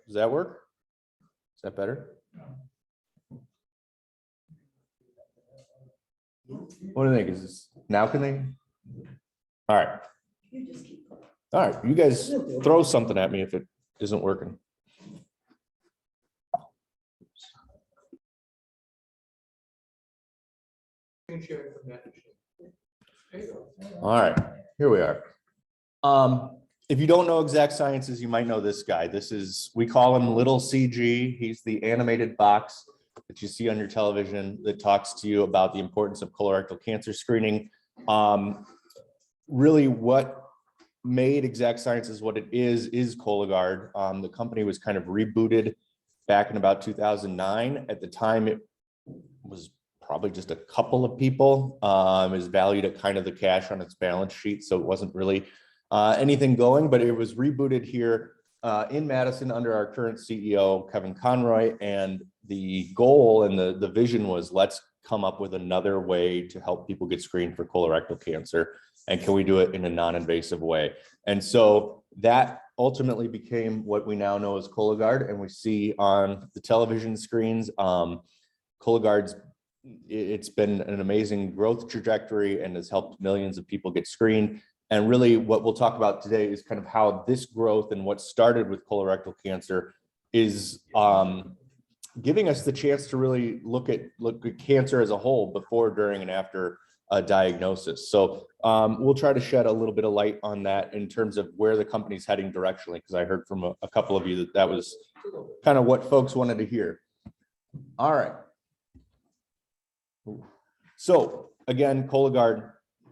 Does that work? Is that better? What do you think? Is this now? Can they? All right. All right. You guys throw something at me if it isn't working. All right. Here we are. If you don't know Exact Sciences, you might know this guy. We call him Little CG. He's the animated box that you see on your television that talks to you about the importance of colorectal cancer screening. Really what made Exact Sciences what it is Cologard. The company was kind of rebooted back in about 2009. At the time, it was probably just a couple of people. It was valued at kind of the cash on its balance sheet, so it wasn't really anything going, but it was rebooted here in Madison under our current CEO, Kevin Conroy, and the goal and the vision was, let's come up with another way to help people get screened for colorectal cancer, and can we do it in a non-invasive way? And so that ultimately became what we now know as Cologard, and we see on the television screens. Cologard's, it's been an amazing growth trajectory and has helped millions of people get screened. And really what we'll talk about today is kind of how this growth and what started with colorectal cancer is giving us the chance to really look at cancer as a whole before, during, and after a diagnosis. So we'll try to shed a little bit of light on that in terms of where the company's heading directionally, because I heard from a couple of you that was kind of what folks wanted to hear. All right. So again, Cologard,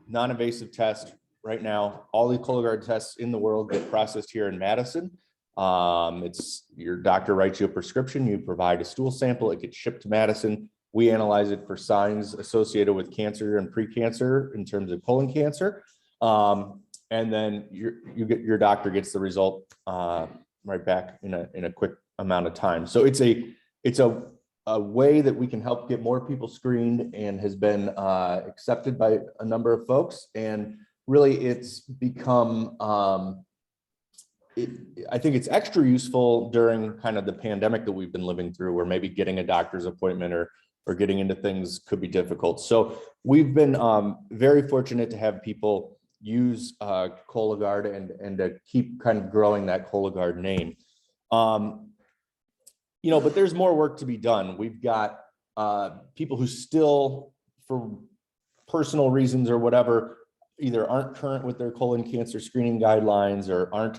non-invasive test. Right now, all the Cologard tests in the world get processed here in Madison. It's your doctor writes you a prescription, you provide a stool sample, it gets shipped to Madison. We analyze it for signs associated with cancer and precancer in terms of colon cancer. And then your doctor gets the result right back in a quick amount of time. So it's a way that we can help get more people screened, and has been accepted by a number of folks. And really it's become, I think it's extra useful during kind of the pandemic that we've been living through, where maybe getting a doctor's appointment or getting into things could be difficult. So we've been very fortunate to have people use Cologard and to keep kind of growing that Cologard name. You know, but there's more work to be done. We've got people who still, for personal reasons or whatever, either aren't current with their colon cancer screening guidelines or aren't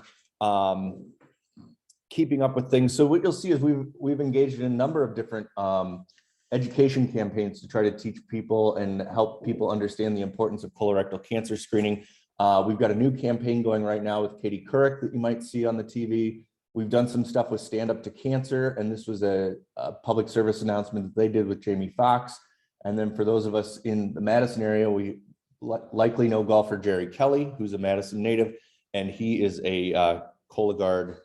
keeping up with things. So what you'll see is we've engaged in a number of different education campaigns to try to teach people and help people understand the importance of colorectal cancer screening. We've got a new campaign going right now with Katie Couric that you might see on the TV. We've done some stuff with Stand Up to Cancer, and this was a public service announcement that they did with Jamie Foxx. And then for those of us in the Madison area, we likely know golfer Jerry Kelly, who's a Madison native, and he is a Cologard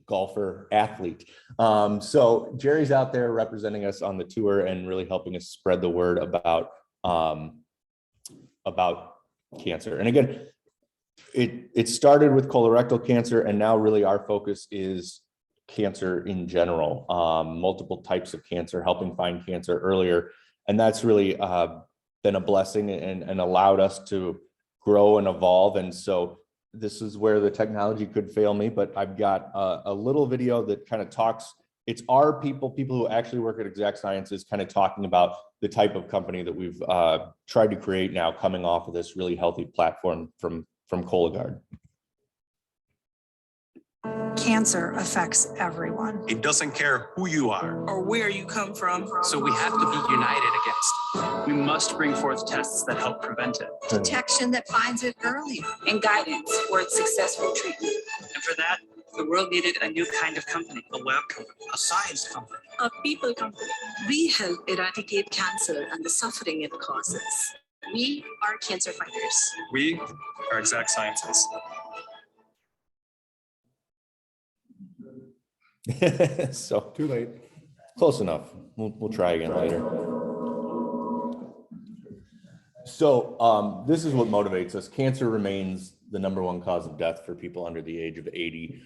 golfer athlete. So Jerry's out there representing us on the tour and really helping us spread the word about cancer. And again, it started with colorectal cancer, and now really our focus is cancer in general, multiple types of cancer, helping find cancer earlier. And that's really been a blessing and allowed us to grow and evolve. And so this is where the technology could fail me, but I've got a little video that kind of talks, it's our people who actually work at Exact Sciences kind of talking about the type of company that we've tried to create now, coming off of this really healthy platform from Cologard. Cancer affects everyone. It doesn't care who you are or where you come from. So we have to be united against it. We must bring forth tests that help prevent it. Detection that finds it earlier. And guidance towards successful treatment. And for that, the world needed a new kind of company, a lab company, a science company, a people company. We help eradicate cancer and the suffering it causes. We are cancer fighters. We are Exact Sciences. So too late. Close enough. We'll try again later. So this is what motivates us. Cancer remains the #1 cause of death for people under the age of 80.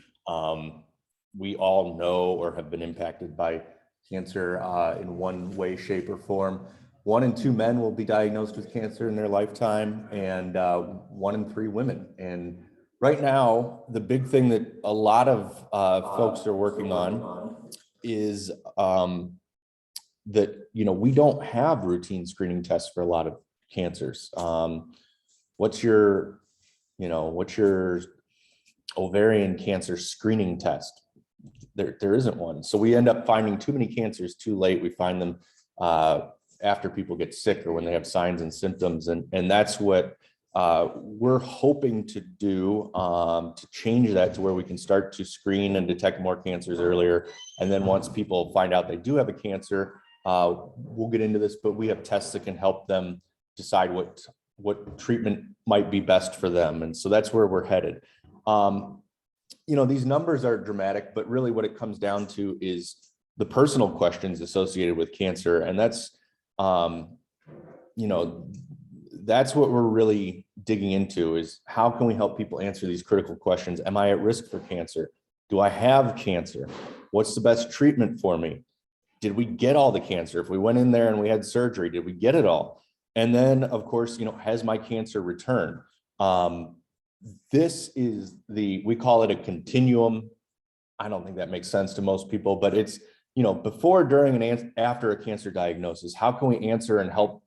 we all know or have been impacted by cancer in one way, shape, or form. 1 in 2 men will be diagnosed with cancer in their lifetime, and 1 in 3 women. And right now, the big thing that a lot of folks are working on is that, we don't have routine screening tests for a lot of cancers. What's your ovarian cancer screening test? There isn't one. So we end up finding too many cancers too late. We find them after people get sick or when they have signs and symptoms. And that's what we're hoping to do, to change that to where we can start to screen and detect more cancers earlier. And then once people find out they do have a cancer, we'll get into this, but we have tests that can help them decide what treatment might be best for them. And so that's where we're headed. These numbers are dramatic, but really what it comes down to is the personal questions associated with cancer. And that's what we're really digging into, is how can we help people answer these critical questions? Am I at risk for cancer? Do I have cancer? What's the best treatment for me? Did we get all the cancer? If we went in there and we had surgery, did we get it all? And then, of course, has my cancer returned? This is we call it a continuum. I don't think that makes sense to most people, but it's, before, during, and after a cancer diagnosis, how can we answer and help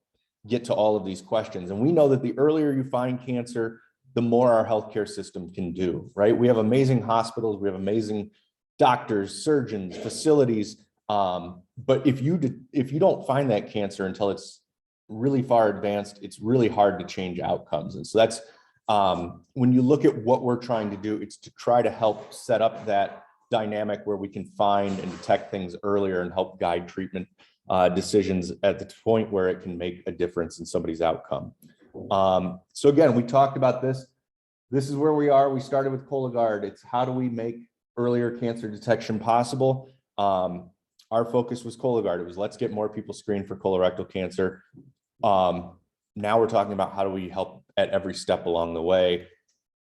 get to all of these questions? And we know that the earlier you find cancer, the more our healthcare system can do, right? We have amazing hospitals, we have amazing doctors, surgeons, facilities. But if you don't find that cancer until it's really far advanced, it's really hard to change outcomes. And so that's, when you look at what we're trying to do, it's to try to help set up that dynamic where we can find and detect things earlier and help guide treatment decisions at the point where it can make a difference in somebody's outcome. So again, we talked about this. This is where we are. We started with Cologard. It's how do we make earlier cancer detection possible? Our focus was Cologard. It was, let's get more people screened for colorectal cancer. Now we're talking about how do we help at every step along the way.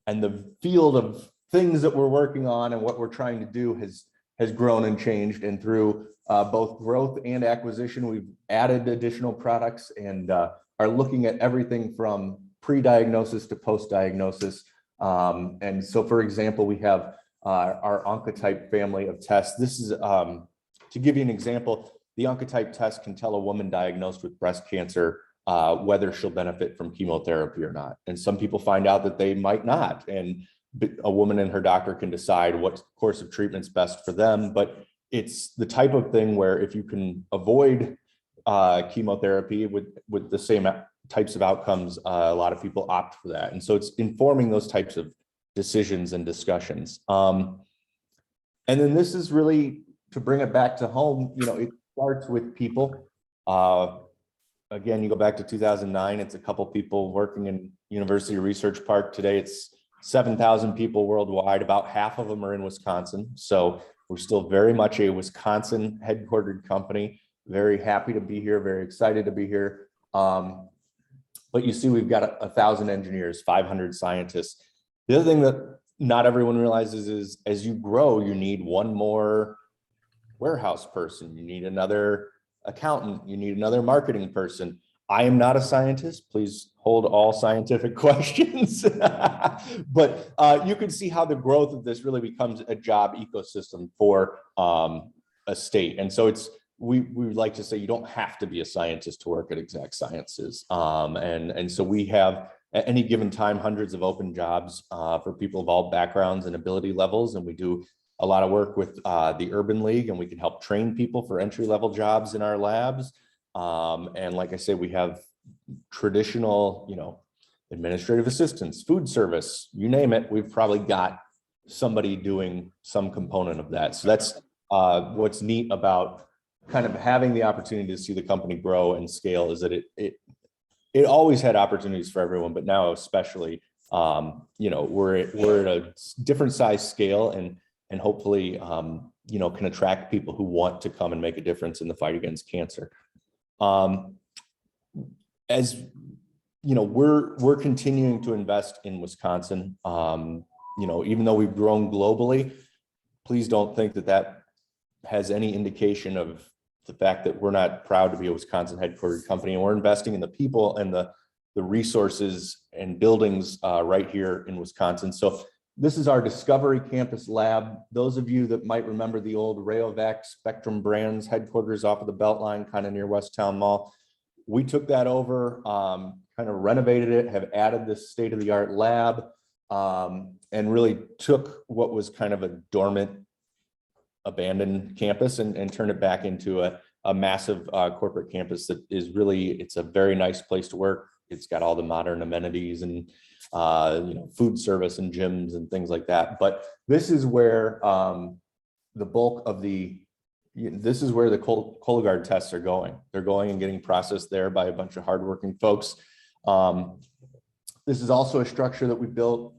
And the field of things that we're working on and what we're trying to do has grown and changed. And through both growth and acquisition, we've added additional products and are looking at everything from pre-diagnosis to post-diagnosis. And so, for example, we have our Oncotype family of tests. This is, to give you an example, the Oncotype test can tell a woman diagnosed with breast cancer whether she'll benefit from chemotherapy or not. And some people find out that they might not. And a woman and her doctor can decide what course of treatment's best for them. But it's the type of thing where if you can avoid chemotherapy with the same types of outcomes, a lot of people opt for that. And so it's informing those types of decisions and discussions. And then this is really, to bring it back to home, it starts with people. Again, you go back to 2009, it's a couple people working in University Research Park. Today, it's 7,000 people worldwide. About half of them are in Wisconsin. So we're still very much a Wisconsin headquartered company. Very happy to be here, very excited to be here. But you see, we've got 1,000 engineers, 500 scientists. The other thing that not everyone realizes is as you grow, you need one more warehouse person, you need another accountant, you need another marketing person. I am not a scientist. Please hold all scientific questions. But you can see how the growth of this really becomes a job ecosystem for a state. And so we like to say you don't have to be a scientist to work at Exact Sciences. And so we have at any given time hundreds of open jobs for people of all backgrounds and ability levels. And we do a lot of work with the Urban League, and we can help train people for entry-level jobs in our labs. And like I said, we have traditional, administrative assistants, food service, you name it. We've probably got somebody doing some component of that. So that's what's neat about kind of having the opportunity to see the company grow and scale, is that it always had opportunities for everyone, but now especially, we're at a different size scale and hopefully, can attract people who want to come and make a difference in the fight against cancer. As you know, we're continuing to invest in Wisconsin. Even though we've grown globally, please don't think that that has any indication of the fact that we're not proud to be a Wisconsin headquartered company, and we're investing in the people and the resources and buildings right here in Wisconsin. So this is our Discovery Campus Lab. Those of you that might remember the old Rayovac Spectrum Brands headquarters off of the Beltline, kind of near Westtown Mall, we took that over, kind of renovated it, have added this state-of-the-art lab, and really took what was kind of a dormant, abandoned campus and turned it back into a massive corporate campus that is really, it's a very nice place to work. It's got all the modern amenities and food service and gyms and things like that. But this is where the bulk of this is where the Cologard tests are going. They're going and getting processed there by a bunch of hardworking folks. This is also a structure that we built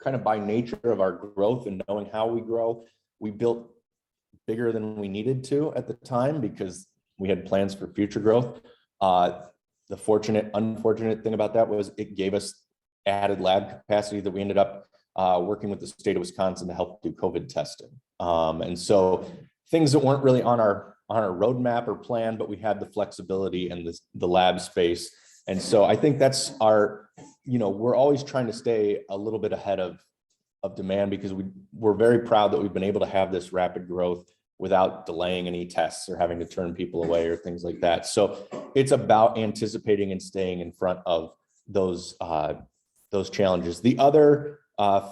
kind of by nature of our growth and knowing how we grow. We built bigger than we needed to at the time because we had plans for future growth. The unfortunate thing about that was it gave us added lab capacity that we ended up working with the state of Wisconsin to help do COVID testing. And so things that weren't really on our roadmap or plan, but we had the flexibility and the lab space. And so I think that's our, we're always trying to stay a little bit ahead of demand because we're very proud that we've been able to have this rapid growth without delaying any tests or having to turn people away or things like that. So it's about anticipating and staying in front of those challenges. The other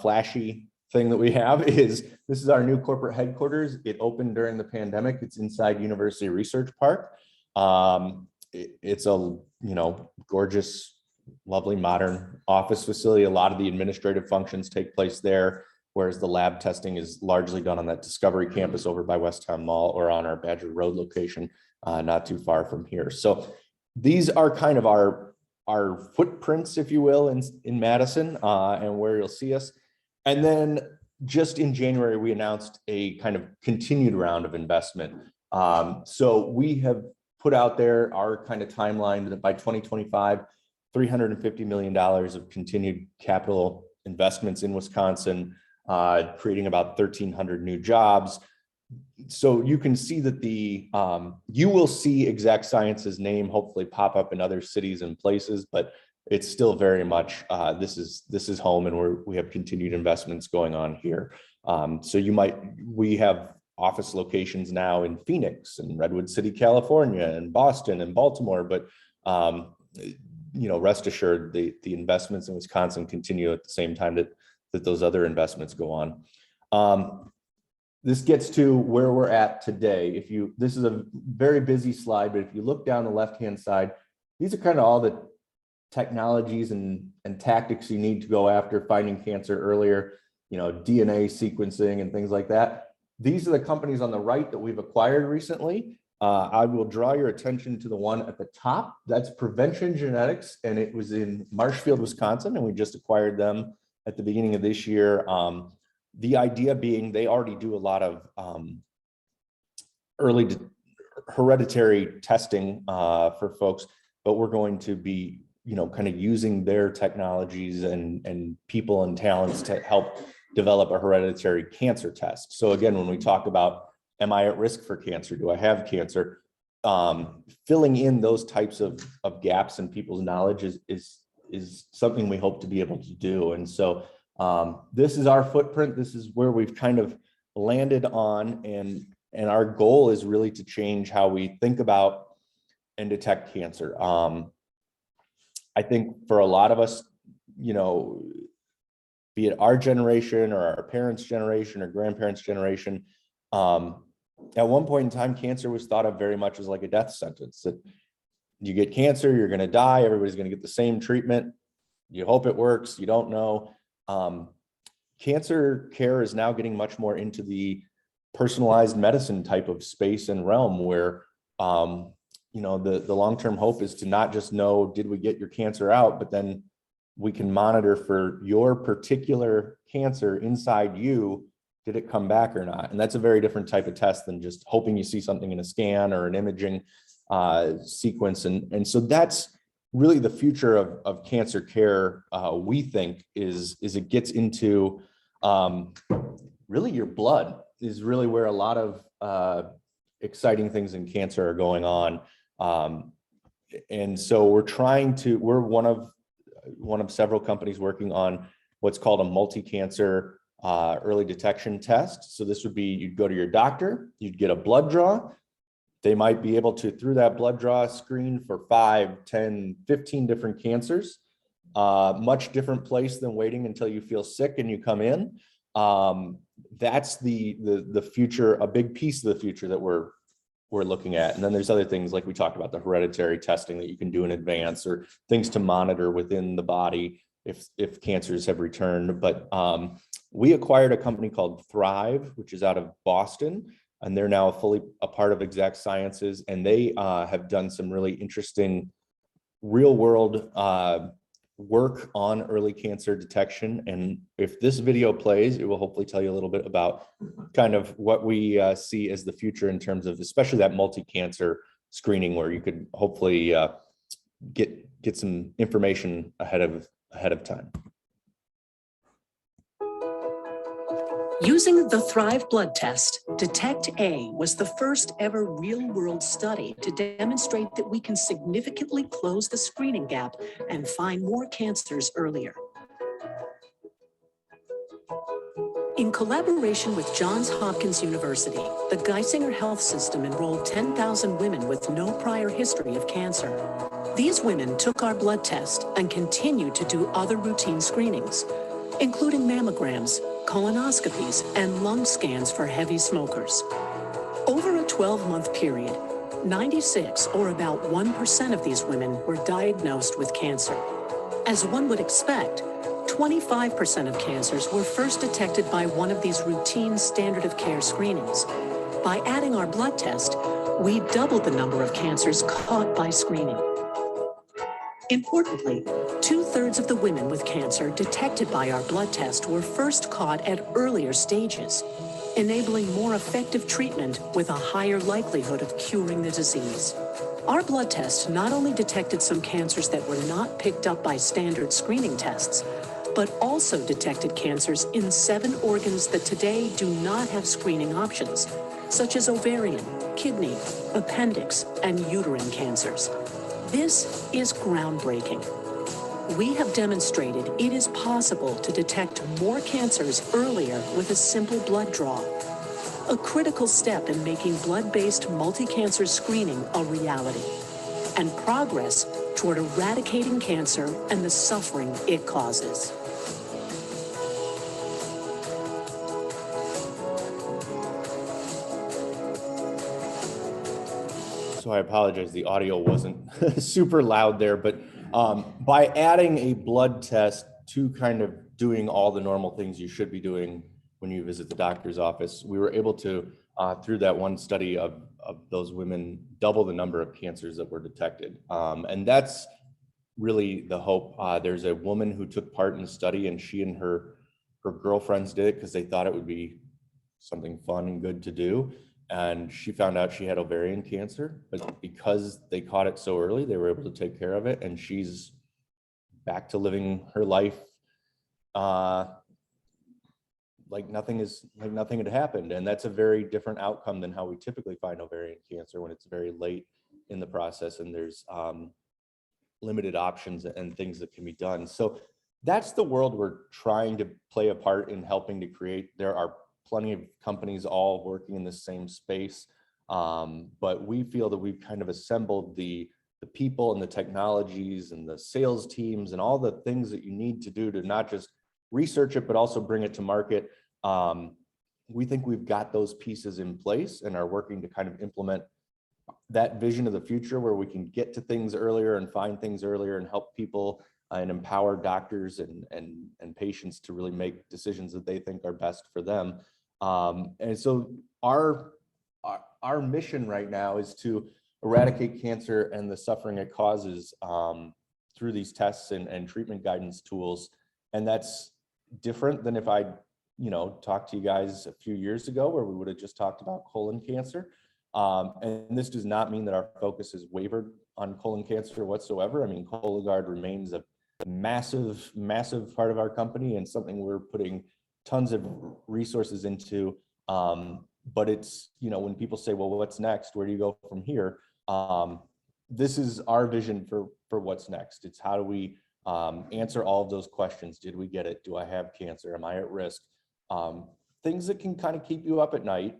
flashy thing that we have is this is our new corporate headquarters. It opened during the pandemic. It's inside University Research Park. It's a gorgeous, lovely, modern office facility. A lot of the administrative functions take place there, whereas the lab testing is largely done on that Discovery campus over by Westtown Mall or on our Badger Road location, not too far from here. So these are kind of our footprints, if you will, in Madison and where you'll see us. And then just in January, we announced a kind of continued round of investment. So we have put out there our kind of timeline that by 2025, $350 million of continued capital investments in Wisconsin, creating about 1,300 new jobs. So you can see that you will see Exact Sciences name hopefully pop up in other cities and places, but it's still very much this is home, and we have continued investments going on here. So we have office locations now in Phoenix and Redwood City, California, and Boston and Baltimore, but rest assured the investments in Wisconsin continue at the same time that those other investments go on. This gets to where we're at today. This is a very busy slide, but if you look down the left-hand side, these are kind of all the technologies and tactics you need to go after finding cancer earlier, DNA sequencing and things like that. These are the companies on the right that we've acquired recently. I will draw your attention to the one at the top. That's Prevention Genetics, and it was in Marshfield, Wisconsin, and we just acquired them at the beginning of this year. The idea being they already do a lot of early hereditary testing for folks, but we're going to be, kind of using their technologies and people and talents to help develop a hereditary cancer test. So again, when we talk about, am I at risk for cancer? Do I have cancer? Filling in those types of gaps in people's knowledge is something we hope to be able to do. And so this is our footprint. This is where we've kind of landed on, and our goal is really to change how we think about and detect cancer. I think for a lot of us, be it our generation or our parents' generation or grandparents' generation, at one point in time, cancer was thought of very much as like a death sentence, that you get cancer, you're going to die, everybody's going to get the same treatment. You hope it works, you don't know. Cancer care is now getting much more into the personalized medicine type of space and realm where, the long-term hope is to not just know, did we get your cancer out, but then we can monitor for your particular cancer inside you. Did it come back or not? And that's a very different type of test than just hoping you see something in a scan or an imaging sequence. And so that's really the future of cancer care, we think, is it gets into really your blood is really where a lot of exciting things in cancer are going on. And so we're one of several companies working on what's called a multi-cancer early detection test. So this would be, you'd go to your doctor, you'd get a blood draw. They might be able to, through that blood draw, screen for 5, 10, 15 different cancers. Much different place than waiting until you feel sick and you come in. That's the future, a big piece of the future that we're looking at. And then there's other things like we talked about, the hereditary testing that you can do in advance, or things to monitor within the body if cancers have returned. But we acquired a company called Thrive, which is out of Boston, and they're now fully a part of Exact Sciences. And they have done some really interesting real world work on early cancer detection. And if this video plays, it will hopefully tell you a little bit about kind of what we see as the future in terms of especially that multi-cancer screening, where you could hopefully get some information ahead of time. Using the Thrive blood test, Detect-A was the first ever real-world study to demonstrate that we can significantly close the screening gap and find more cancers earlier. In collaboration with Johns Hopkins University, the Geisinger Health System enrolled 10,000 women with no prior history of cancer. These women took our blood test and continued to do other routine screenings, including mammograms, colonoscopies, and lung scans for heavy smokers. Over a 12-month period, 96, or about 1% of these women, were diagnosed with cancer. As one would expect, 25% of cancers were first detected by one of these routine standard of care screenings. By adding our blood test, we doubled the number of cancers caught by screening. Importantly, 2/3 of the women with cancer detected by our blood test were first caught at earlier stages, enabling more effective treatment with a higher likelihood of curing the disease. Our blood test not only detected some cancers that were not picked up by standard screening tests, but also detected cancers in 7 organs that today do not have screening options, such as ovarian, kidney, appendix, and uterine cancers. This is groundbreaking. We have demonstrated it is possible to detect more cancers earlier with a simple blood draw, a critical step in making blood-based multi-cancer screening a reality, and progress toward eradicating cancer and the suffering it causes. So I apologize, the audio wasn't super loud there, but by adding a blood test to kind of doing all the normal things you should be doing when you visit the doctor's office, we were able to, through that one study of those women, double the number of cancers that were detected. And that's really the hope. There's a woman who took part in the study, and she and her girlfriends did it because they thought it would be something fun and good to do. And she found out she had ovarian cancer, but because they caught it so early, they were able to take care of it. And she's back to living her life like nothing had happened. And that's a very different outcome than how we typically find ovarian cancer, when it's very late in the process and there's limited options and things that can be done. So that's the world we're trying to play a part in helping to create. There are plenty of companies all working in the same space, but we feel that we've kind of assembled the people and the technologies and the sales teams and all the things that you need to do to not just research it, but also bring it to market. We think we've got those pieces in place and are working to kind of implement that vision of the future, where we can get to things earlier and find things earlier and help people and empower doctors and patients to really make decisions that they think are best for them. And so our mission right now is to eradicate cancer and the suffering it causes through these tests and treatment guidance tools. And that's different than if I, talked to you guys a few years ago, where we would have just talked about colon cancer. And this does not mean that our focus has wavered on colon cancer whatsoever. I mean, Cologard remains a massive part of our company, and something we're putting tons of resources into. But it's, you know, when people say, well, what's next? Where do you go from here? This is our vision for what's next. It's how do we answer all of those questions? Did we get it? Do I have cancer? Am I at risk? Things that can kind of keep you up at night.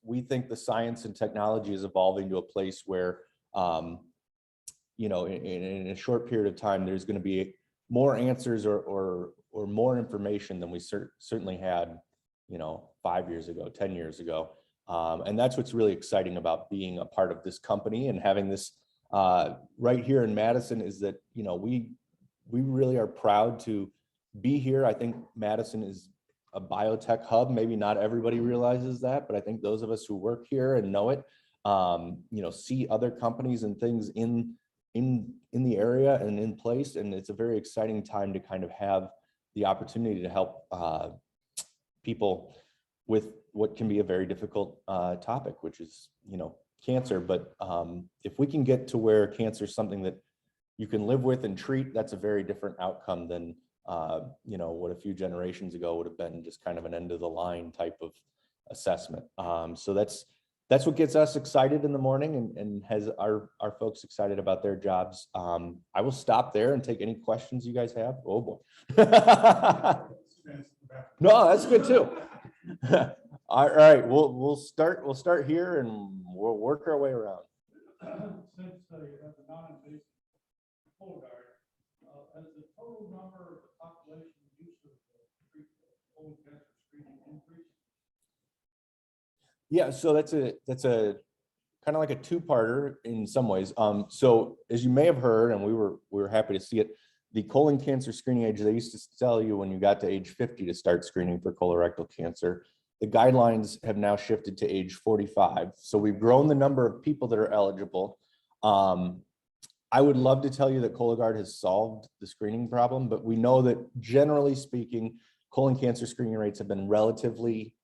We think the science and technology is evolving to a place where, you know, in a short period of time, there's going to be more answers or more information than we certainly had, you know, 5 years ago, 10 years ago. And that's what's really exciting about being a part of this company and having this right here in Madison, is that, you know, we really are proud to be here. I think Madison is a biotech hub. Maybe not everybody realizes that, but I think those of us who work here and know it, you know, see other companies and things in the area and in place. And it's a very exciting time to kind of have the opportunity to help people with what can be a very difficult topic, which is, you know, cancer. But if we can get to where cancer is something that you can live with and treat, that's a very different outcome than, you know, what a few generations ago would have been just kind of an end of the line type of assessment. So that's what gets us excited in the morning and has our folks excited about their jobs. I will stop there and take any questions you guys have. Oh boy. No, that's good too. All right, we'll start here and we'll work our way around. Since you have the non-invasive Cologard, has the total number of the population use of colon cancer screening increased? Yeah, so that's a kind of like a two-parter in some ways. So as you may have heard, and we were happy to see it, the colon cancer screening age, they used to tell you when you got to age 50 to start screening for colorectal cancer. The guidelines have now shifted to age 45. So we've grown the number of people that are eligible. I would love to tell you that Cologard has solved the screening problem, but we know that generally speaking, colon cancer screening rates have been relatively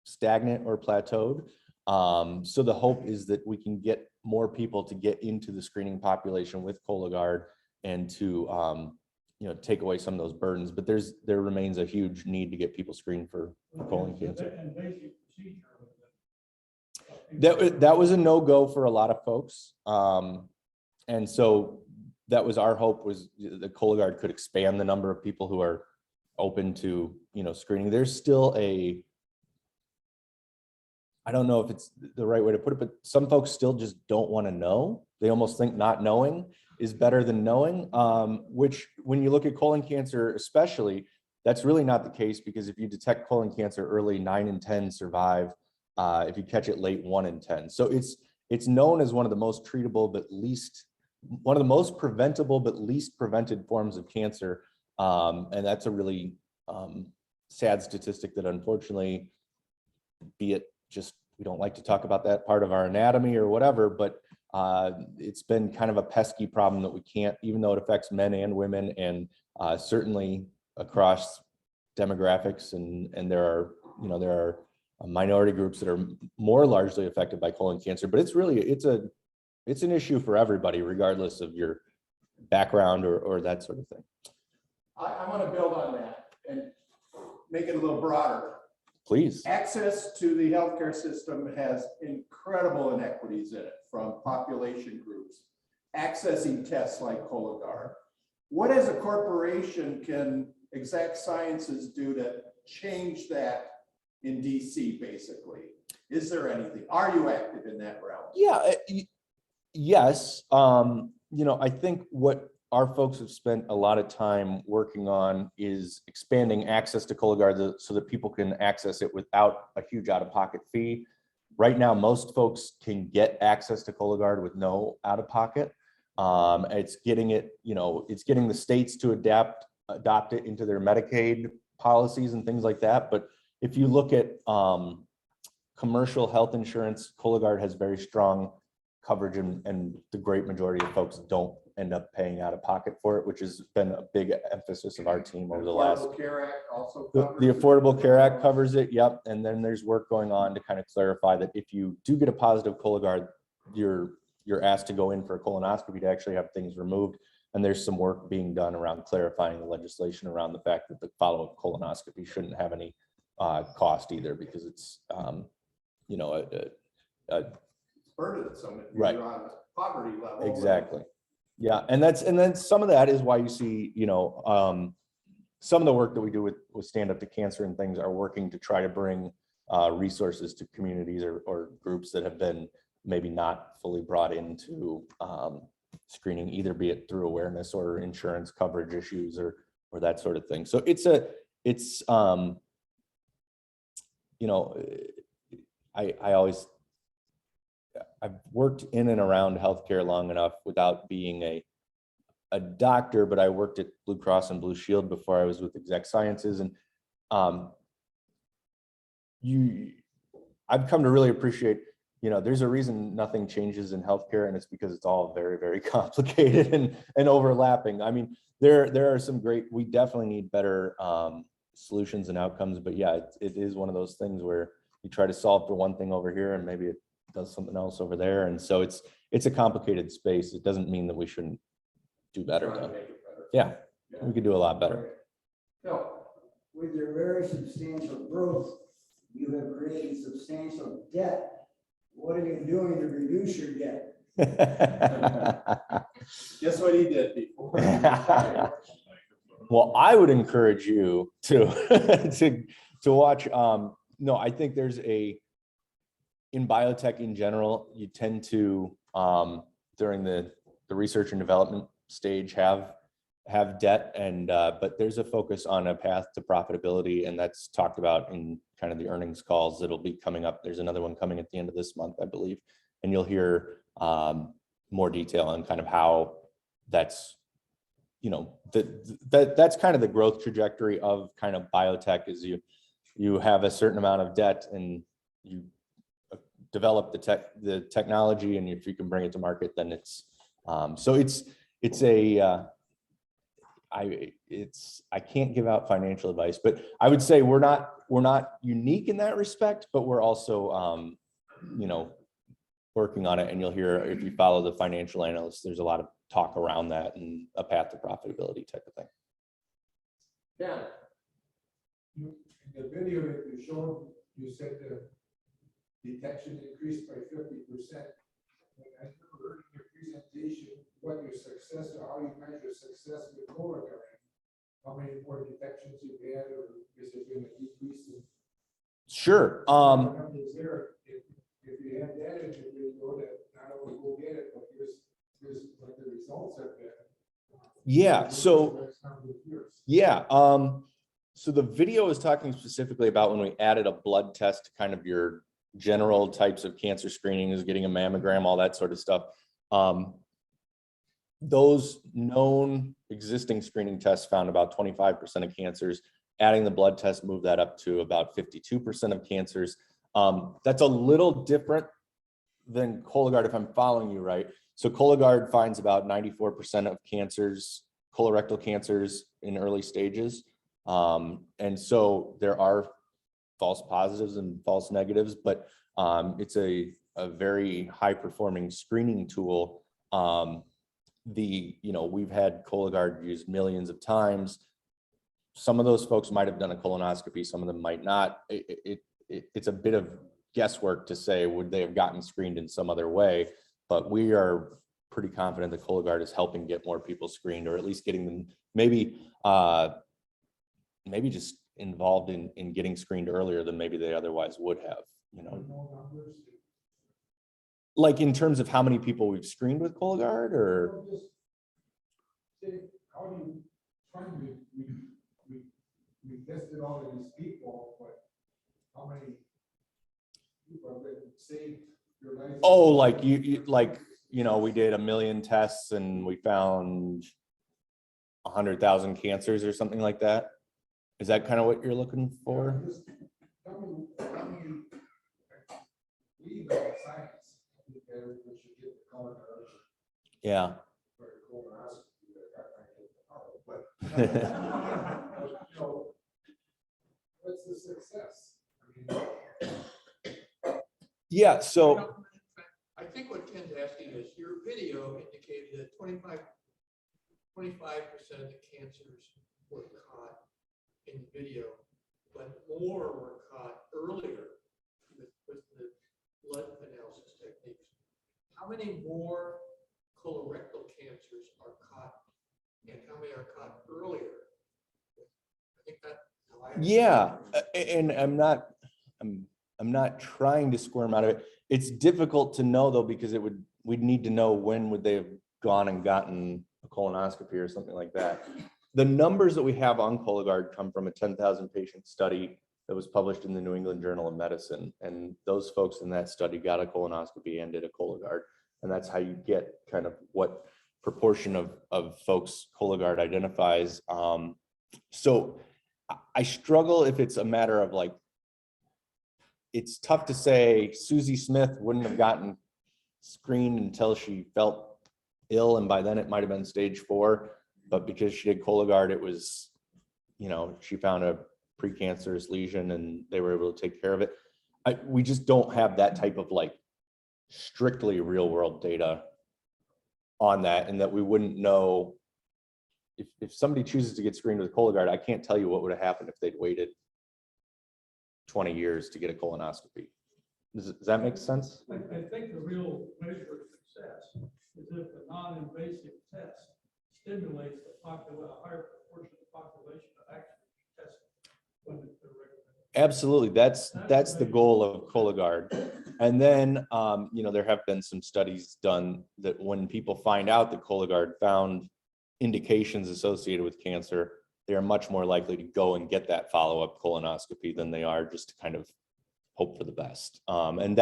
stagnant or plateaued. So the hope is that we can get more people to get into the screening population with Cologard and to you know, take away some of those burdens. But there remains a huge need to get people screened for colon cancer. That was a no-go for a lot of folks. And so that was our hope, was the Cologard could expand the number of people who are open to, you know, screening. There's still I don't know if it's the right way to put it, but some folks still just don't want to know. They almost think not knowing is better than knowing, which when you look at colon cancer especially, that's really not the case, because if you detect colon cancer early, 9 in 10 survive. If you catch it late, 1 in 10. So it's known as one of the most treatable but one of the most preventable but least prevented forms of cancer. And that's a really sad statistic that unfortunately, be it just, we don't like to talk about that part of our anatomy or whatever, but it's been kind of a pesky problem that we can't, even though it affects men and women, and certainly across demographics, and there are minority groups that are more largely affected by colon cancer. But it's an issue for everybody, regardless of your background or that sort of thing. I want to build on that and make it a little broader. Please. Access to the healthcare system has incredible inequities in it, from population groups, accessing tests like Cologard. What as a corporation can Exact Sciences do to change that in DC, basically? Is there anything? Are you active in that realm? Yeah, yes. You know, I think what our folks have spent a lot of time working on is expanding access to Cologard so that people can access it without a huge out-of-pocket fee. Right now, most folks can get access to Cologard with no out-of-pocket. It's getting it, you know, it's getting the states to adopt it into their Medicaid policies and things like that. But if you look at commercial health insurance, Cologard has very strong coverage, and the great majority of folks don't end up paying out of pocket for it, which has been a big emphasis of our team over the last. Affordable Care Act also The Affordable Care Act covers it, yep. And then there's work going on to kind of clarify that if you do get a positive Cologard, you're asked to go in for a colonoscopy to actually have things removed. And there's some work being done around clarifying the legislation around the fact that the follow-up colonoscopy shouldn't have any cost either, because it's, you know, a Burdensome if Right. you're on a poverty level. exactly. Yeah, and then some of that is why you see, you know, some of the work that we do with Stand Up to Cancer and things are working to try to bring resources to communities or groups that have been maybe not fully brought into screening, either be it through awareness or insurance coverage issues or that sort of thing. So it's you know, I've worked in and around healthcare long enough without being a doctor, but I worked at Blue Cross and Blue Shield before I was with Exact Sciences. And I've come to really appreciate, you know, there's a reason nothing changes in healthcare, and it's because it's all very, very complicated and overlapping. I mean, there are some great, we definitely need better solutions and outcomes, but yeah, it is one of those things where you try to solve for one thing over here and maybe it does something else over there. And so it's a complicated space. It doesn't mean that we shouldn't do better though. Yeah, we could do a lot better. No. With your very substantial growth, you have created substantial debt. What are you doing to reduce your debt? Guess what he did before? Well, I would encourage you to to watch. No, I think there's in biotech in general, you tend to during the research and development stage have debt, and but there's a focus on a path to profitability, and that's talked about in kind of the earnings calls that'll be coming up. There's another one coming at the end of this month, I believe, and you'll hear more detail on kind of how that's, you know, that's kind of the growth trajectory of kind of biotech. Is you have a certain amount of debt and you develop the technology, and if you can bring it to market, then it's so I can't give out financial advice, but I would say we're not unique in that respect, but we're also you know, working on it. And you'll hear, if you follow the financial analysts, there's a lot of talk around that and a path to profitability type of thing. Yeah. In the video that you showed, you said the detection increased by 50%. I never heard in your presentation what your success or how you measure success with Cologard. How many more detections you've had, or is there been a decrease in? Sure. Numbers there. If you had that in your video, that not only we'll get it, but here's what the results have been. Yeah. So yeah. So the video is talking specifically about when we added a blood test to kind of your general types of cancer screening, is getting a mammogram, all that sort of stuff. Those known existing screening tests found about 25% of cancers. Adding the blood test moved that up to about 52% of cancers. That's a little different than Cologard, if I'm following you right. So Cologard finds about 94% of cancers, colorectal cancers, in early stages. And so there are false positives and false negatives, but it's a very high performing screening tool. You know, we've had Cologard used millions of times. Some of those folks might have done a colonoscopy, some of them might not. It's a bit of guesswork to say, would they have gotten screened in some other way? But we are pretty confident that Cologard is helping get more people screened, or at least getting them maybe just involved in getting screened earlier than maybe they otherwise would have, you know. Like in terms of how many people we've screened with Cologard, or? How do you find we tested all of these people, but how many people have been saved your life? Oh, like you know, we did 1 million tests and we found 100,000 cancers or something like that. Is that kind of what you're looking for? Just tell me, we know science. I think that we should get the Cologard. Yeah. So, what's the success? I mean, Yeah, so I think what Ken's asking is, your video indicated that 25% 25% of the cancers were caught in video, but more were caught earlier with the blood analysis techniques. How many more colorectal cancers are caught, and how many are caught earlier? I think that. Yeah, and I'm not trying to squirm out of it. It's difficult to know though, because we'd need to know when would they have gone and gotten a colonoscopy or something like that. The numbers that we have on Cologard come from a 10,000 patient study that was published in the New England Journal of Medicine. And those folks in that study got a colonoscopy and did a Cologard. And that's how you get kind of what proportion of folks Cologard identifies. So I struggle if it's a matter of like, it's tough to say Susie Smith wouldn't have gotten screened until she felt ill, and by then it might have been stage 4, but because she did Cologard, it was, you know, she found a precancerous lesion and they were able to take care of it. We just don't have that type of like strictly real world data on that, and that we wouldn't know if somebody chooses to get screened with Cologard. I can't tell you what would have happened if they'd waited 20 years to get a colonoscopy. Does that make sense? I think the real measure of success is if the non-invasive test stimulates a higher proportion of the population to actually test when they're recommended. Absolutely, that's the goal of Cologard. And then, you know, there have been some studies done that when people find out that Cologard found indications associated with cancer, they are much more likely to go and get that follow-up colonoscopy than they are just to kind of hope for the best. And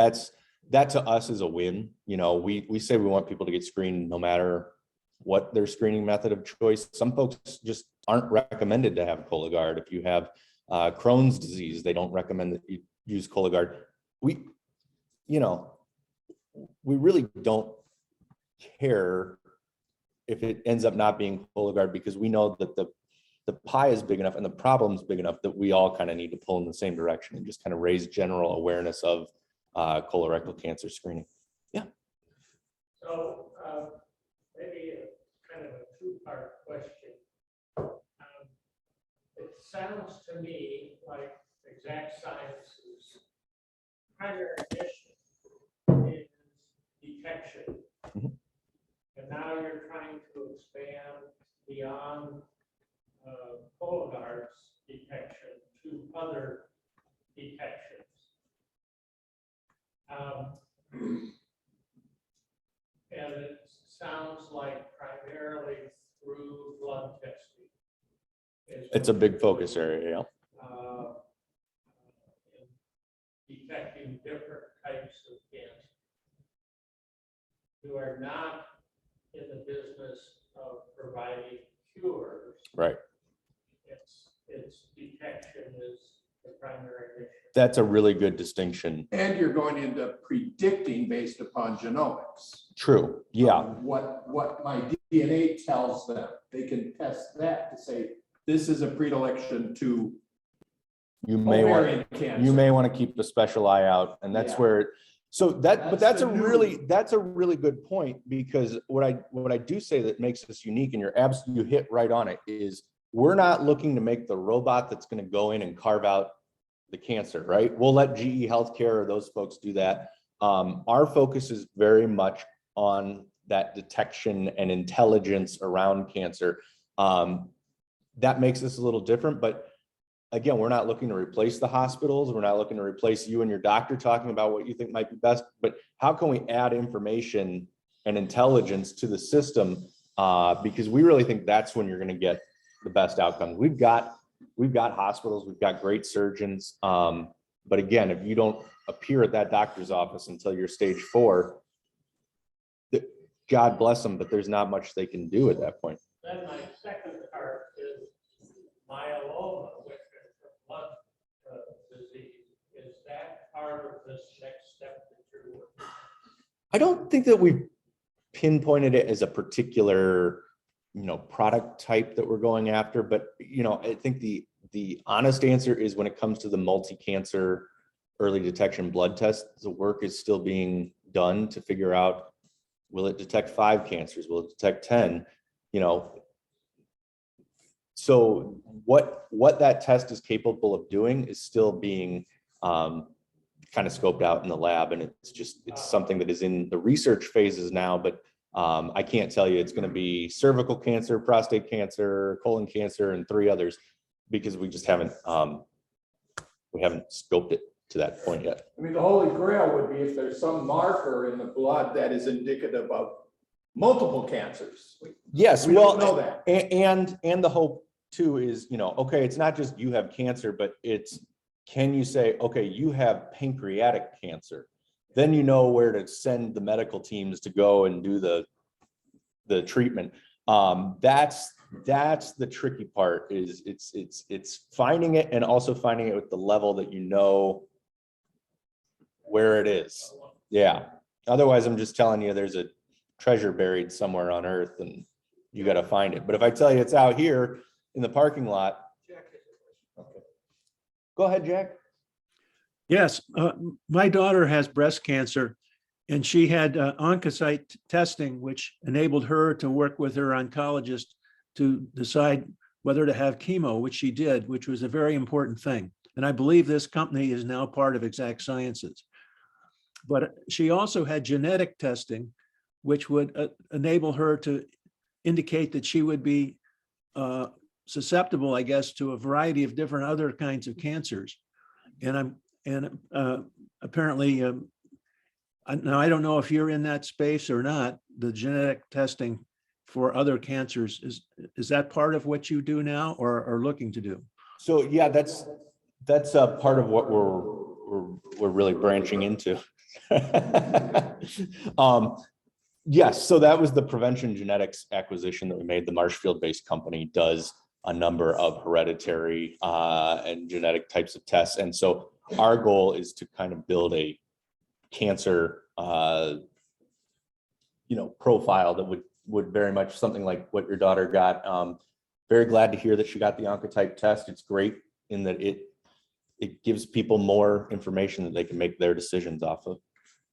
that to us is a win. You know, we say we want people to get screened no matter what their screening method of choice. Some folks just aren't recommended to have Cologard. If you have Crohn's disease, they don't recommend that you use Cologard. We really don't care if it ends up not being Cologard, because we know that the pie is big enough and the problem's big enough that we all kind of need to pull in the same direction and just kind of raise general awareness of colorectal cancer screening. Yeah. So maybe a kind of a two-part question. It sounds to me like Exact Sciences' primary mission is detection. Mm-hmm. And now you're trying to expand beyond Cologard's detection to other detections. And it sounds like primarily through blood testing. It's a big focus area, yeah. In detecting different types of cancer. You are not in the business of providing cures. Right. Its detection is the primary mission. That's a really good distinction. And you're going into predicting based upon genomics. True. Yeah. What my DNA tells them, they can test that to say, this is a predilection to ovarian cancer. You may want to keep a special eye out, and that's where. So that's a really good point, because what I do say that makes us unique, and you hit right on it, is we're not looking to make the robot that's going to go in and carve out the cancer, right? We'll let GE Healthcare or those folks do that. Our focus is very much on that detection and intelligence around cancer. That makes us a little different, but again, we're not looking to replace the hospitals. We're not looking to replace you and your doctor talking about what you think might be best, but how can we add information and intelligence to the system? Because we really think that's when you're going to get the best outcomes. We've got hospitals, we've got great surgeons. But again, if you don't appear at that doctor's office until you're stage 4, God bless them, but there's not much they can do at that point. Then my second part is myeloma, which is a blood disease. Is that part of this next step that you're working on? I don't think that we've pinpointed it as a particular, product type that we're going after, but I think the honest answer is when it comes to the multi-cancer early detection blood test, the work is still being done to figure out, will it detect 5 cancers? Will it detect 10? So what that test is capable of doing is still being kind of scoped out in the lab, and it's something that is in the research phases now, but I can't tell you it's going to be cervical cancer, prostate cancer, colon cancer, and 3 others, because we just haven't scoped it to that point yet. I mean, the holy grail would be if there's some marker in the blood that is indicative of multiple cancers. Yes, We well, don't know that. and the hope too is, okay, it's not just you have cancer, but it's, can you say, okay, you have pancreatic cancer? Then you know where to send the medical teams to go and do the treatment. That's the tricky part, is it's finding it, and also finding it with the level that you know where it is. Yeah. Otherwise, I'm just telling you there's a treasure buried somewhere on earth and you got to find it. But if I tell you it's out here in the parking lot. Okay. Go ahead, Jack. Yes, my daughter has breast cancer, and she had oncocyte testing, which enabled her to work with her oncologist to decide whether to have chemo, which she did, which was a very important thing. And I believe this company is now part of Exact Sciences. But she also had genetic testing, which would enable her to indicate that she would be susceptible, I guess, to a variety of different other kinds of cancers. And apparently, now I don't know if you're in that space or not, the genetic testing for other cancers, is that part of what you do now or are looking to do? So yeah, that's part of what we're really branching into. Yes, so that was the Prevention Genetics acquisition that we made. The Marshfield-based company does a number of hereditary and genetic types of tests, and so our goal is to kind of build a cancer profile that would very much something like what your daughter got. Very glad to hear that she got the Oncotype test. It's great in that it gives people more information that they can make their decisions off of.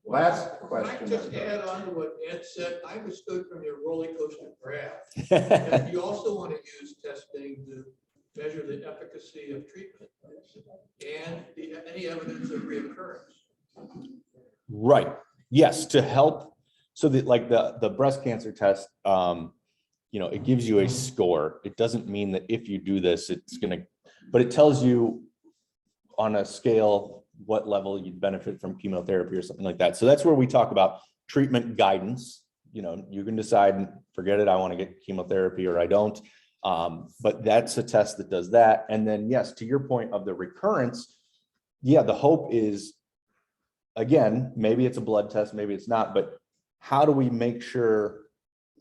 Last question. Can I just add on to what Ed said? I understood from your roller coaster graph that you also want to use testing to measure the efficacy of treatment and any evidence of reoccurrence. Right. Yes, to help. So that, like the breast cancer test, it gives you a score. It doesn't mean that if you do this, it's gonna, but it tells you on a scale what level you'd benefit from chemotherapy or something like that. So that's where we talk about treatment guidance. You can decide, forget it, I want to get chemotherapy or I don't. But that's a test that does that. And then, yes, to your point of the recurrence, yeah, the hope is, again, maybe it's a blood test, maybe it's not, but how do we make sure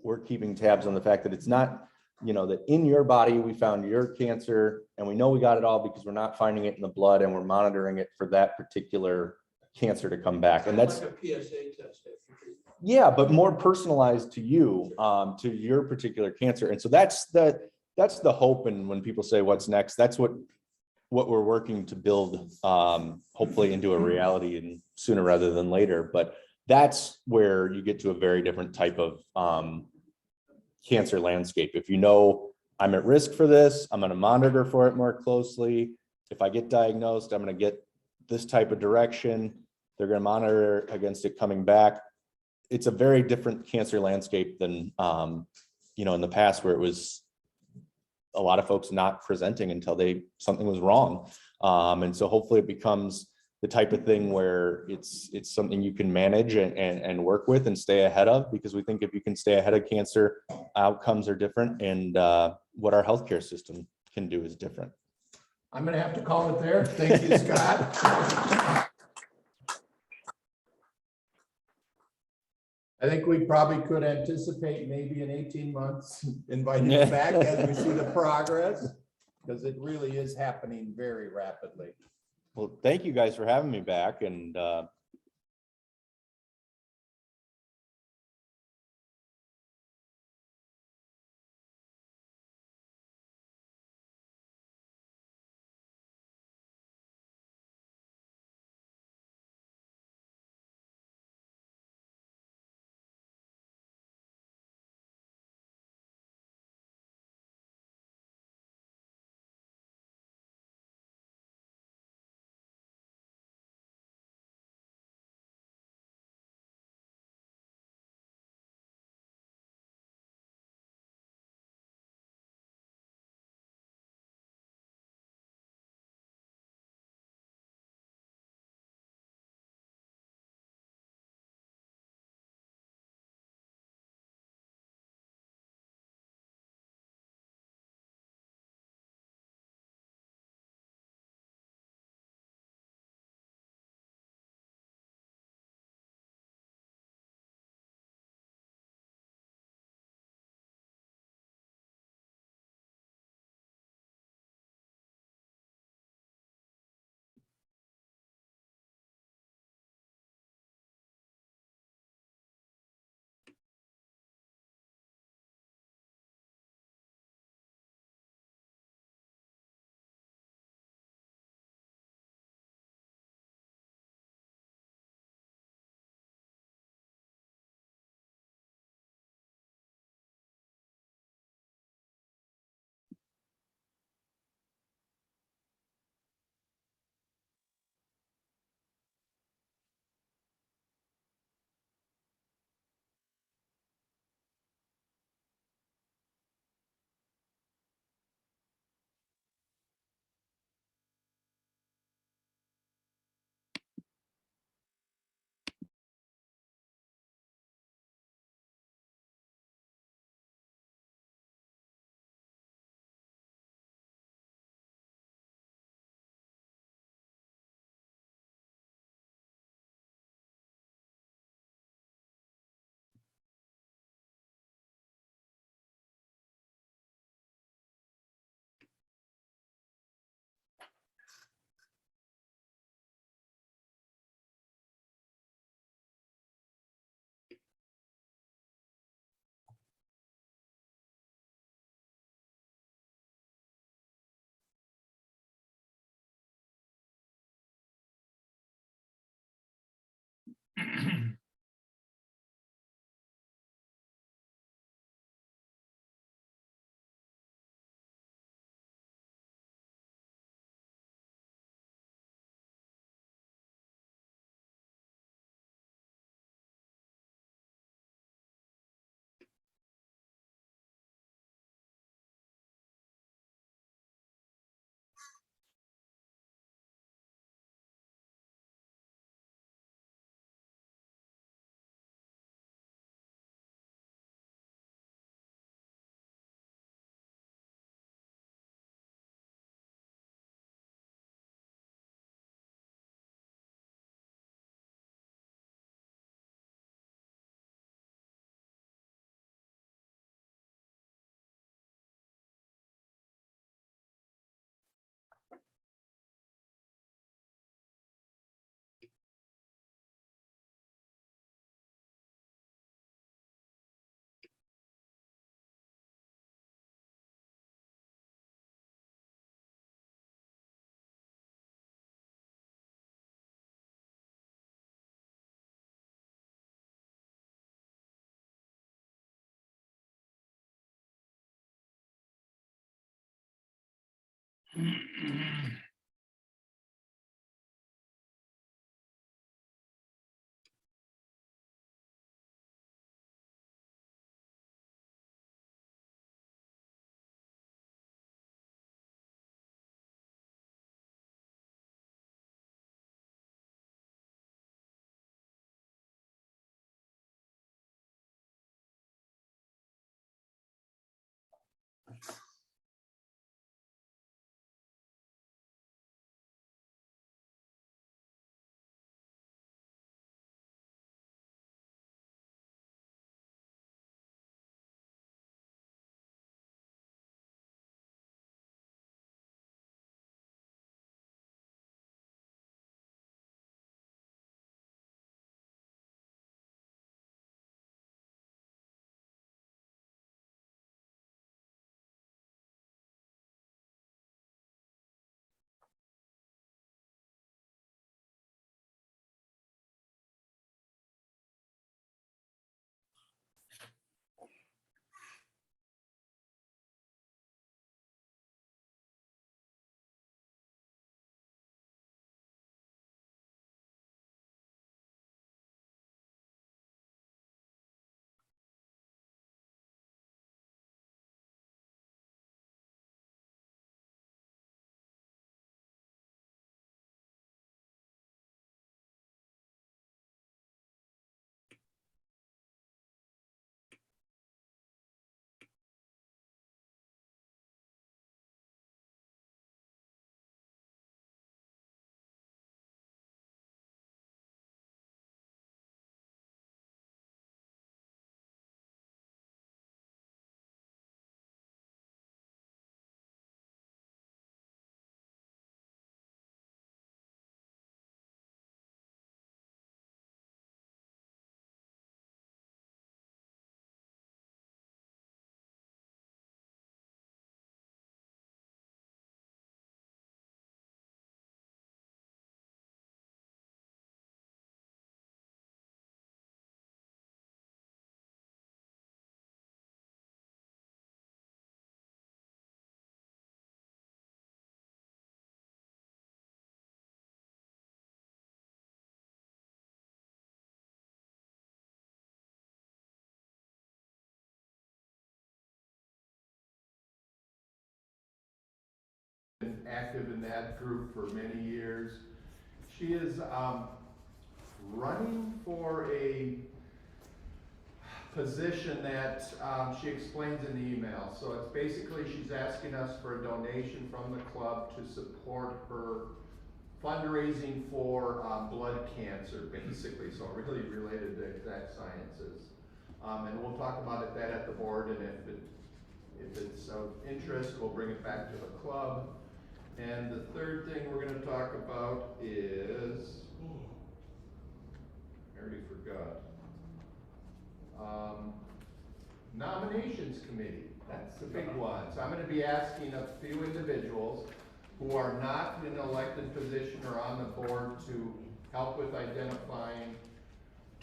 we're keeping tabs on the fact that it's not, that in your body, we found your cancer and we know we got it all because we're not finding it in the blood and we're monitoring it for that particular cancer to come back. And that's like a PSA test. Yeah, but more personalized to you, to your particular cancer. And so that's the hope. And when people say what's next, that's what we're working to build, hopefully into a reality and sooner rather than later. But that's where you get to a very different type of cancer landscape. If I'm at risk for this, I'm going to monitor for it more closely. If I get diagnosed, I'm going to get this type of direction. They're going to monitor against it coming back. It's a very different cancer landscape than, in the past, where it was a lot of folks not presenting until something was wrong. And so hopefully it becomes the type of thing where it's something you can manage and work with and stay ahead of, because we think if you can stay ahead of cancer, outcomes are different, and what our healthcare system can do is different. I'm going to have to call it there. Thank you, Scott. I think we probably could anticipate maybe in 18 months inviting you back as we see the progress, because it really is happening very rapidly. Well, thank you guys for having me back, and Been active in that group for many years. She is running for a position that she explains in the email. So it's basically she's asking us for a donation from the club to support her fundraising for blood cancer, basically. So really related to Exact Sciences. And we'll talk about that at the board, and if it's of interest, we'll bring it back to the club. And the third thing we're going to talk about is, I already forgot. Nominations committee. That's the big one. So I'm going to be asking a few individuals who are not in an elected position or on the board to help with identifying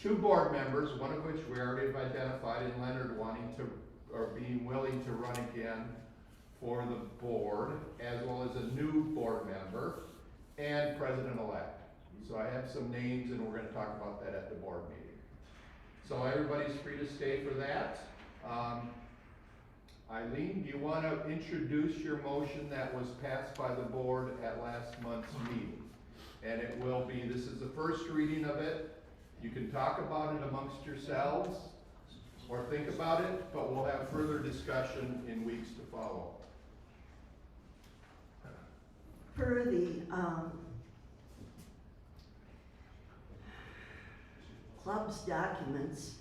2 board members, one of which we already have identified in Leonard wanting to, or being willing to run again for the board, as well as a new board member and president-elect. So I have some names, and we're going to talk about that at the board meeting. So everybody's free to stay for that. Eileen, do you want to introduce your motion that was passed by the board at last month's meeting? And it will be, this is the first reading of it. You can talk about it amongst yourselves or think about it, but we'll have further discussion in weeks to follow. Per the club's documents,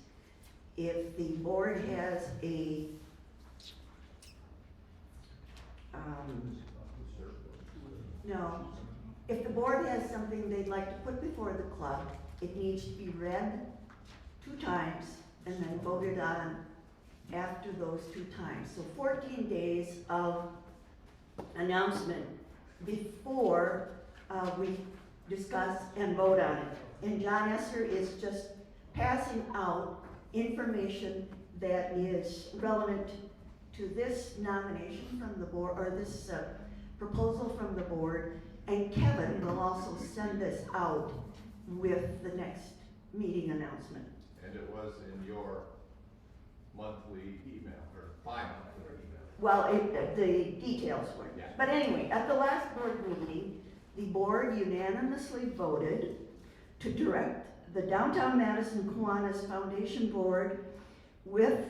if the board has a if the board has something they'd like to put before the club, it needs to be read 2 times and then voted on after those 2 times. So 14 days of announcement before we discuss and vote on it. And John Esser is just passing out information that is relevant to this nomination from the board, or this proposal from the board, and Kevin will also send this out with the next meeting announcement. And it was in your monthly email, or bi-monthly email. Well, the details were. Yeah. But anyway, at the last board meeting, the board unanimously voted to direct the Downtown Madison Kiwanis Foundation Board, with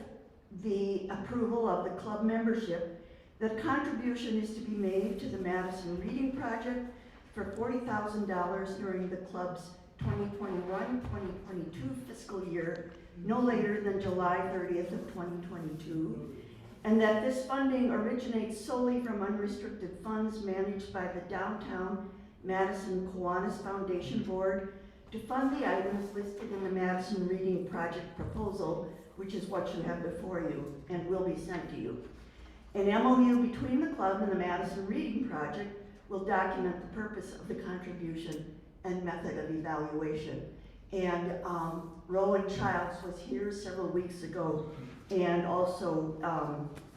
the approval of the club membership, that contribution is to be made to the Madison Reading Project for $40,000 during the club's 2021-2022 fiscal year, no later than July 30th of 2022, and that this funding originates solely from unrestricted funds managed by the Downtown Madison Kiwanis Foundation Board to fund the items listed in the Madison Reading Project proposal, which is what you have before you and will be sent to you. An MOU between the club and the Madison Reading Project will document the purpose of the contribution and method of evaluation. And Rowan Childs was here several weeks ago and also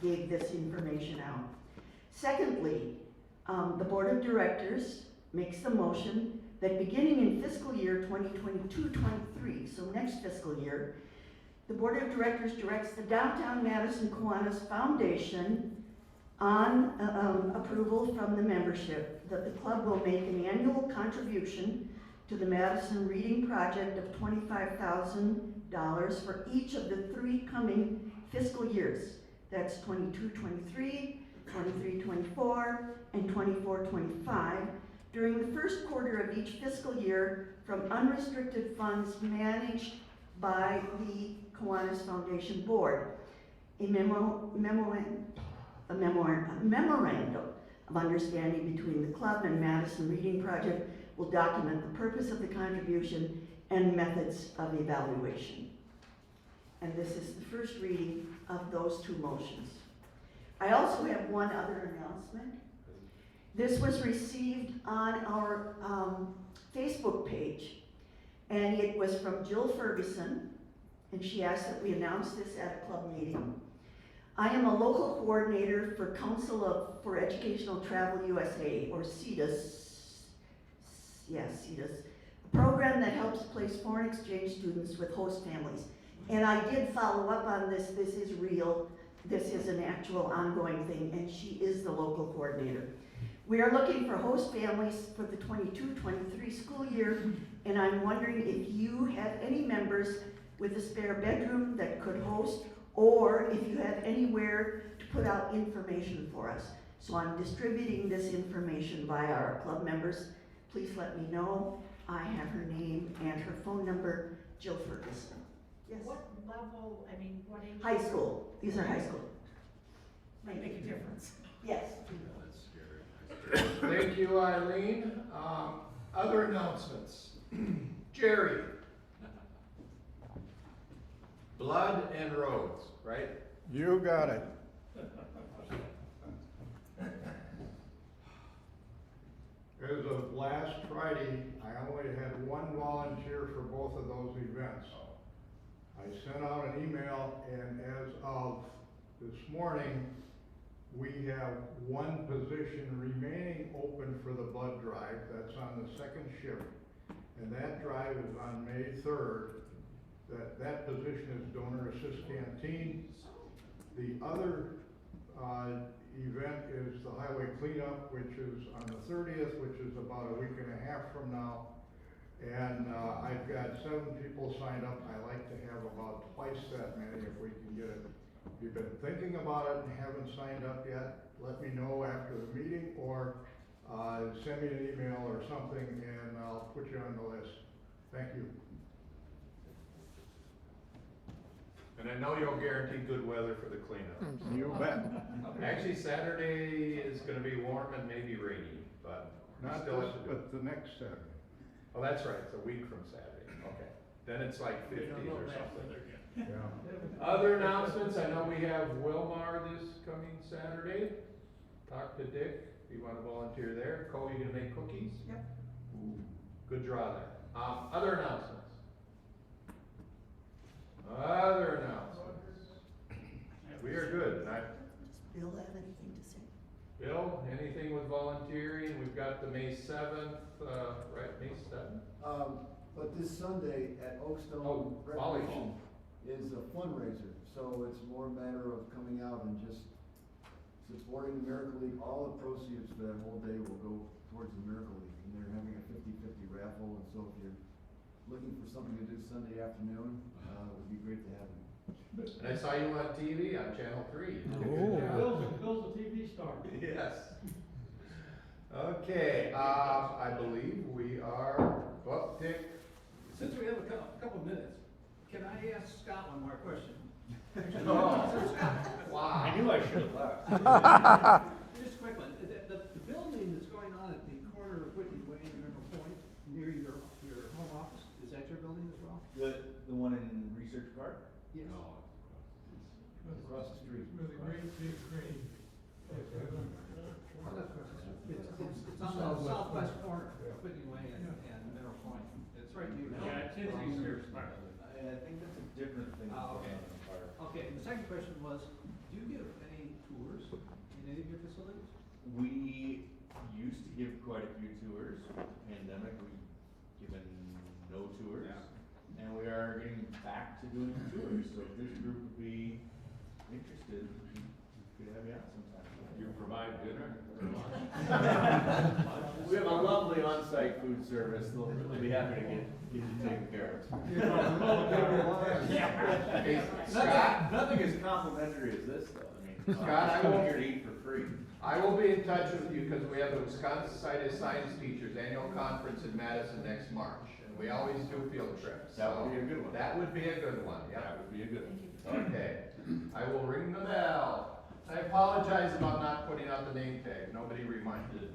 gave this information out. Secondly, the Board of Directors makes the motion that beginning in fiscal year 2022-23, so next fiscal year, the Board of Directors directs the Downtown Madison Kiwanis Foundation on approval from the membership that the club will make an annual contribution to the Madison Reading Project of $25,000 for each of the 3 coming fiscal years. That's 22-23, 23-24, and 24-25, during the first quarter of each fiscal year from unrestricted funds managed by the Kiwanis Foundation Board. A memorandum of understanding between the club and Madison Reading Project will document the purpose of the contribution and methods of evaluation. And this is the first reading of those 2 motions. I also have one other announcement. This was received on our Facebook page, and it was from Jill Ferguson, and she asked that we announce this at a club meeting. I am a local coordinator for Council for Educational Travel USA, or CETUS, yes, CETUS, a program that helps place foreign exchange students with host families. And I did follow up on this. This is real. This is an actual ongoing thing, and she is the local coordinator. We are looking for host families for the 22-23 school year, and I'm wondering if you have any members with a spare bedroom that could host, or if you have anywhere to put out information for us. So I'm distributing this information via our club members. Please let me know. I have her name and her phone number, Jill Ferguson. Yes? What level, I mean, what age? High school. These are high school. Might make a difference. Yes. Thank you, Eileen. Other announcements. Jerry. Blood and roads, right? You got it. As of last Friday, I only had 1 volunteer for both of those events. I sent out an email, and as of this morning, we have 1 position remaining open for the blood drive. That's on the 2nd shift, and that drive is on May 3rd. That position is donor assist canteen. The other event is the highway cleanup, which is on the 30th, which is about a week and a half from now. And I've got 7 people signed up. I like to have about twice that many if we can get it. If you've been thinking about it and haven't signed up yet, let me know after the meeting, or send me an email or something, and I'll put you on the list. Thank you. And I know you'll guarantee good weather for the cleanup. You bet. Actually, Saturday is gonna be warm and maybe rainy, but Not still this, have to do it. but the next Saturday. Oh, that's right, it's a week from Saturday, okay. Then it's like 50s or something. Yeah. Other announcements, I know we have Wilmar this coming Saturday. Talk to Dick, if you wanna volunteer there. Cole, you gonna make cookies? Yep. Ooh, good draw there. Other announcements? Other announcements? We are good. Bill have anything to say? Bill, anything with volunteering? We've got the May 7th, right, May 7th? But this Sunday at Oakstone Oh, volleyball. is a fundraiser, so it's more a matter of coming out and just supporting the Miracle League. All the proceeds for that whole day will go towards the Miracle League, and they're having a 50-50 raffle, and so if you're looking for something to do Sunday afternoon, it would be great to have you. And I saw you on TV on Channel 3. Bill's a TV star. Yes. Okay, I believe we are, well, Dick. Since we have a couple of minutes, can I ask Scott one more question? Wow. I knew I should have left. Just a quick one. The building that's going on at the corner of Whitney Way and Mineral Point, near your home office, is that your building as well? The one in Research Park? Yes. Across the street. With a great big crane. It's on the southwest corner of Whitney Way and Mineral Point. It's right near. Yeah, it's in Research Park. I think that's a different thing. Okay, and the second question was, do you give any tours in any of your facilities? We used to give quite a few tours. With the pandemic, we've given no tours. And we are getting back to doing tours. So if this group would be interested, we could have you out sometime. You provide dinner? We have a lovely on-site food service. They'll be happy to get you taken care of. Nothing as complimentary as this, though. I mean, Scott, I I'm will- here to eat for free. I will be in touch with you because we have the Wisconsin Society of Science Teachers Annual Conference in Madison next March. And we always do field trips. That would so be a good one. That would be a good one, yeah. That would be a good one. Okay, I will ring the bell. I apologize about not putting out the name tag. Nobody reminded me.